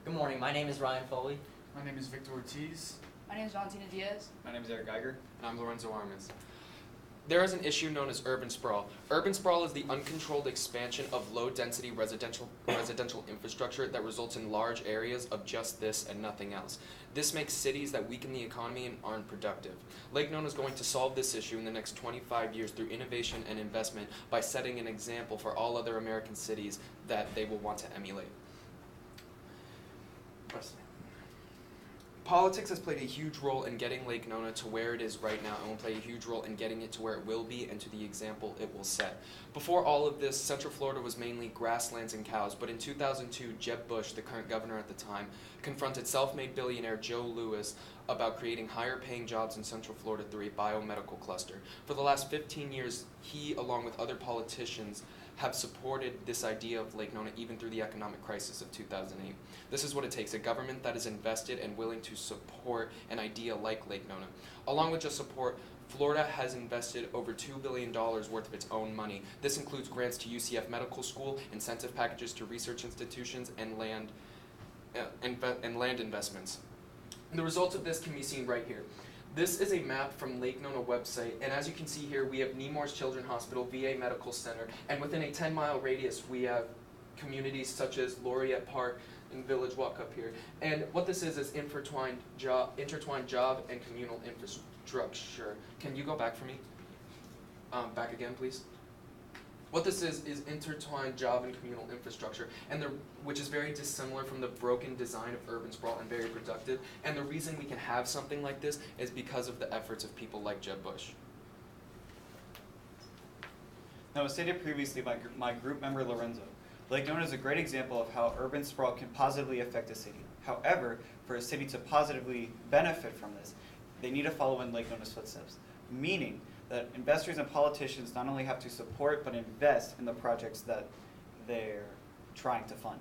Good morning, my name is Ryan Foley. My name is Victor Ortiz. My name is Valentina Diaz. My name is Eric Geiger. And I'm Lorenzo Armas. There is an issue known as urban sprawl. Urban sprawl is the uncontrolled expansion of low-density residential infrastructure that results in large areas of just this and nothing else. This makes cities that weaken the economy and aren't productive. Lake Nona is going to solve this issue in the next 25 years through innovation and investment by setting an example for all other American cities that they will want to emulate. Politics has played a huge role in getting Lake Nona to where it is right now and will play a huge role in getting it to where it will be and to the example it will set. Before all of this, Central Florida was mainly grasslands and cows, but in 2002, Jeb Bush, the current governor at the time, confronted self-made billionaire Joe Louis about creating higher-paying jobs in Central Florida through a biomedical cluster. For the last 15 years, he, along with other politicians, have supported this idea of Lake Nona even through the economic crisis of 2008. This is what it takes, a government that is invested and willing to support an idea like Lake Nona. Along with just support, Florida has invested over $2 billion worth of its own money. This includes grants to UCF Medical School, incentive packages to research institutions, and land investments. The results of this can be seen right here. This is a map from Lake Nona website, and as you can see here, we have Nemours Children's Hospital, VA Medical Center, and within a 10-mile radius, we have communities such as Laureate Park and Village Walk up here. And what this is intertwined job and communal infrastructure. Can you go back for me? Back again, please. What this is intertwined job and communal infrastructure, which is very dissimilar from the broken design of urban sprawl and very productive. And the reason we can have something like this is because of the efforts of people like Jeb Bush. Now, as stated previously by my group member Lorenzo, Lake Nona is a great example of how urban sprawl can positively affect a city. However, for a city to positively benefit from this, they need to follow in Lake Nona's footsteps, meaning that investors and politicians not only have to support but invest in the projects that they're trying to fund.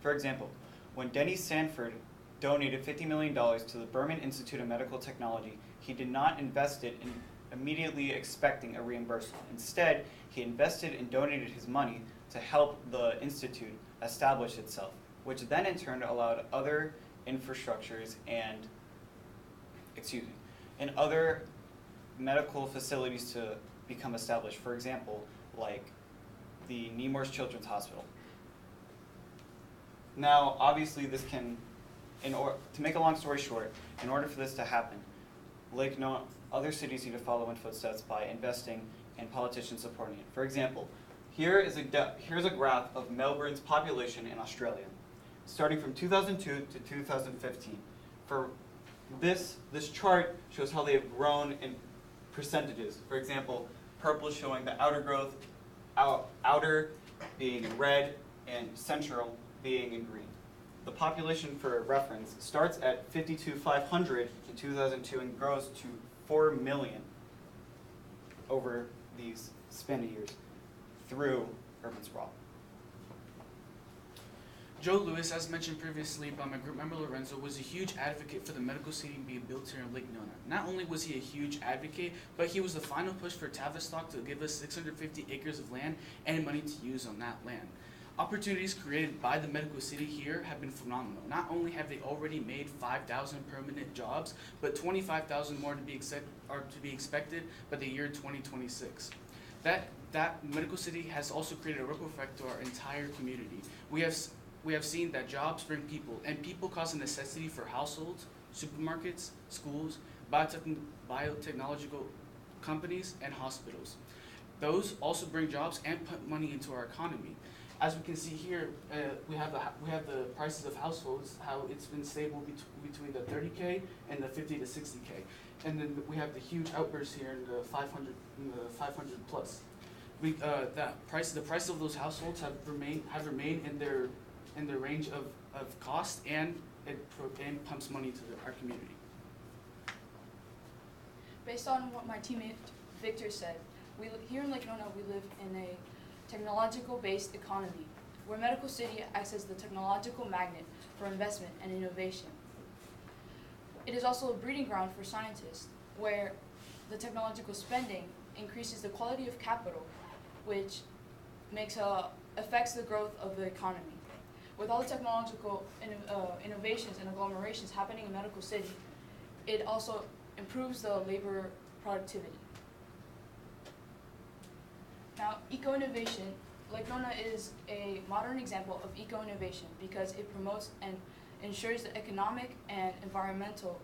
For example, when Denny Sanford donated $50 million to the Berman Institute of Medical Technology, he did not invest it in immediately expecting a reimbursement. Instead, he invested and donated his money to help the institute establish itself, which then in turn allowed other infrastructures and other medical facilities to become established. For example, like the Nemours Children's Hospital. Now, obviously, this can, to make a long story short, in order for this to happen, Lake Nona, other cities need to follow in footsteps by investing and politicians supporting it. For example, here's a graph of Melbourne's population in Australia, starting from 2002 to 2015. For this chart shows how they have grown in percentages. For example, purple is showing the outer growth, outer being in red, and central being in green. The population, for reference, starts at 52,500 in 2002 and grows to 4 million over these span of years through urban sprawl. Joe Louis, as mentioned previously by my group member Lorenzo, was a huge advocate for the medical city being built here in Lake Nona. Not only was he a huge advocate, but he was the final push for Tavistock to give us 650 acres of land and money to use on that land. Opportunities created by the medical city here have been phenomenal. Not only have they already made 5,000 permanent jobs, but 25,000 more to be expected by the year 2026. That medical city has also created a ripple effect to our entire community. We have seen that jobs bring people, and people cause a necessity for households, supermarkets, schools, biotechnological companies, and hospitals. Those also bring jobs and put money into our economy. As we can see here, we have the prices of households, how it's been stable between the 30K and the 50 to 60K, and then we have the huge outbursts here in the 500 plus. The price of those households have remained in their range of cost, and it pumps money to our community. Based on what my teammate Victor said, here in Lake Nona we live in a technological-based economy, where Medical City acts as the technological magnet for investment and innovation. It is also a breeding ground for scientists, where the technological spending increases the quality of capital, which affects the growth of the economy. with all the technological innovations and agglomerations happening in Medical City, it also improves the labor productivity. Now, eco-innovation, Lake Nona is a modern example of eco-innovation because it promotes and ensures the economic and environmental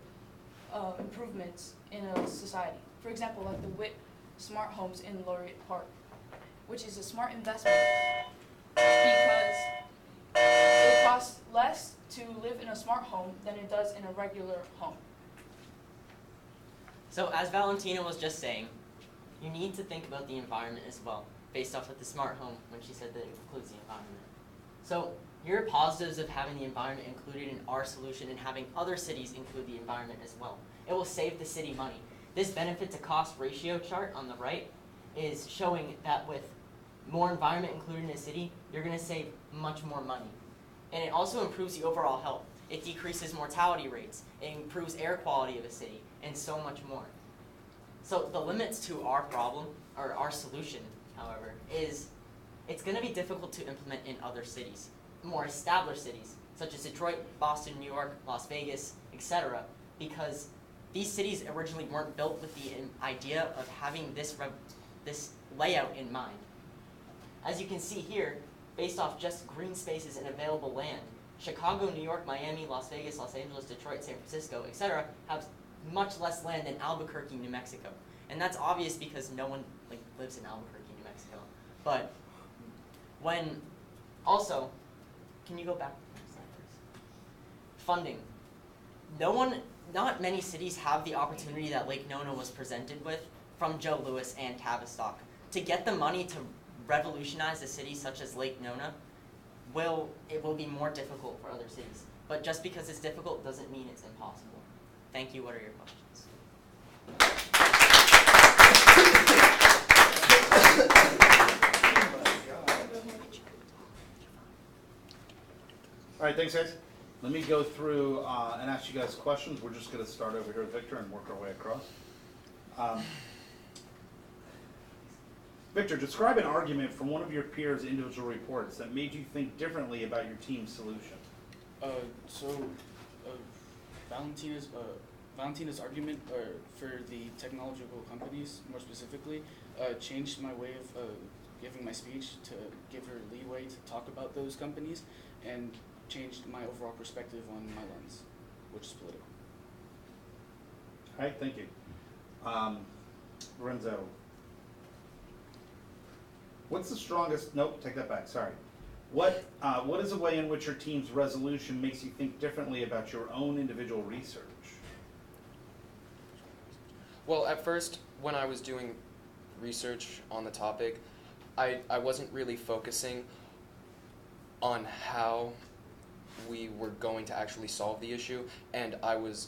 improvements in a society. For example, like the WIT smart homes in Laureate Park, which is a smart investment because it costs less to live in a smart home than it does in a regular home. So as Valentina was just saying, you need to think about the environment as well, based off of the smart home when she said that it includes the environment. So here are positives of having the environment included in our solution and having other cities include the environment as well. It will save the city money. This benefit to cost ratio chart on the right is showing that with more environment included in a city, you're going to save much more money. And it also improves the overall health. It decreases mortality rates. It improves air quality of a city, and so much more. So the limits to our problem, or our solution, however, is it's going to be difficult to implement in other cities, more established cities, such as Detroit, Boston, New York, Las Vegas, etc., because these cities originally weren't built with the idea of having this layout in mind. As you can see here, based off just green spaces and available land, Chicago, New York, Miami, Las Vegas, Los Angeles, Detroit, San Francisco, etc. have much less land than Albuquerque, New Mexico. And that's obvious because no one lives in Albuquerque, New Mexico. But when also, can you go back to the slide, please? Funding. Not many cities have the opportunity that Lake Nona was presented with from Joe Louis and Tavistock. To get the money to revolutionize a city such as Lake Nona, it will be more difficult for other cities. But just because it's difficult doesn't mean it's impossible. Thank you. What are your questions? All right, thanks guys. Let me go through and ask you guys questions. We're just going to start over here with Victor and work our way across. Victor, describe an argument from one of your peers' individual reports that made you think differently about your team's solution. Valentina's argument for the technological companies, more specifically, changed my way of giving my speech to give her leeway to talk about those companies, and changed my overall perspective on my lens, which is political. All right, thank you. Lorenzo, what's the strongest, nope, take that back, sorry. What is a way in which your team's resolution makes you think differently about your own individual research? Well, at first, when I was doing research on the topic, I wasn't really focusing on how we were going to actually solve the issue, and I was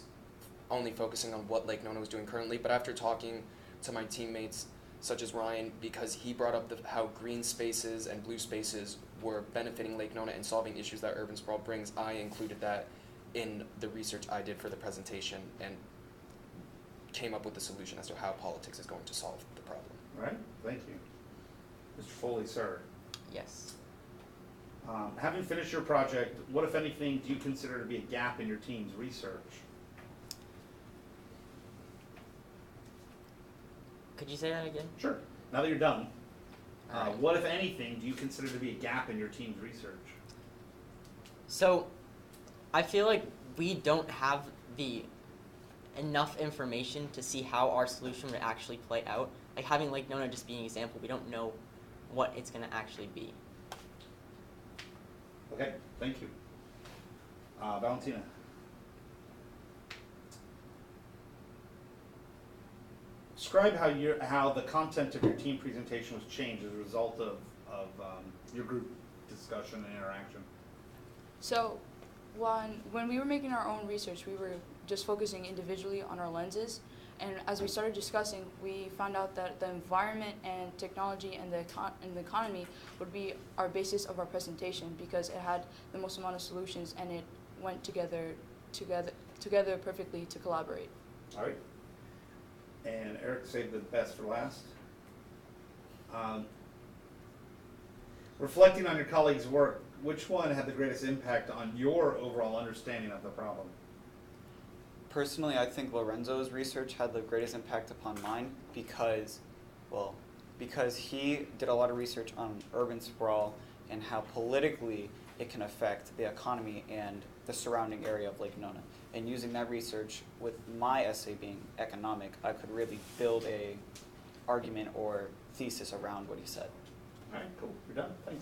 only focusing on what Lake Nona was doing currently. But after talking to my teammates, such as Ryan, because he brought up how green spaces and blue spaces were benefiting Lake Nona and solving issues that urban sprawl brings, I included that in the research I did for the presentation and came up with the solution as to how politics is going to solve the problem. All right, thank you. Mr. Foley, sir. Yes. Having finished your project, what, if anything, do you consider to be a gap in your team's research? Could you say that again? Sure. Now that you're done, All right. what, if anything, do you consider to be a gap in your team's research? So, I feel like we don't have enough information to see how our solution would actually play out. Like having Lake Nona just being an example, we don't know what it's going to actually be. Okay, thank you. Valentina. Describe how the content of your team presentation was changed as a result of your group discussion and interaction. So when we were making our own research, we were just focusing individually on our lenses. And as we started discussing, we found out that the environment and technology and the economy would be our basis of our presentation because it had the most amount of solutions and it went together perfectly to collaborate. All right. And Eric saved the best for last. Reflecting on your colleagues' work, which one had the greatest impact on your overall understanding of the problem? Personally, I think Lorenzo's research had the greatest impact upon mine because he did a lot of research on urban sprawl and how politically it can affect the economy and the surrounding area of Lake Nona. And using that research with my essay being economic, I could really build a argument or thesis around what he said. All right, cool. You're done. Thanks.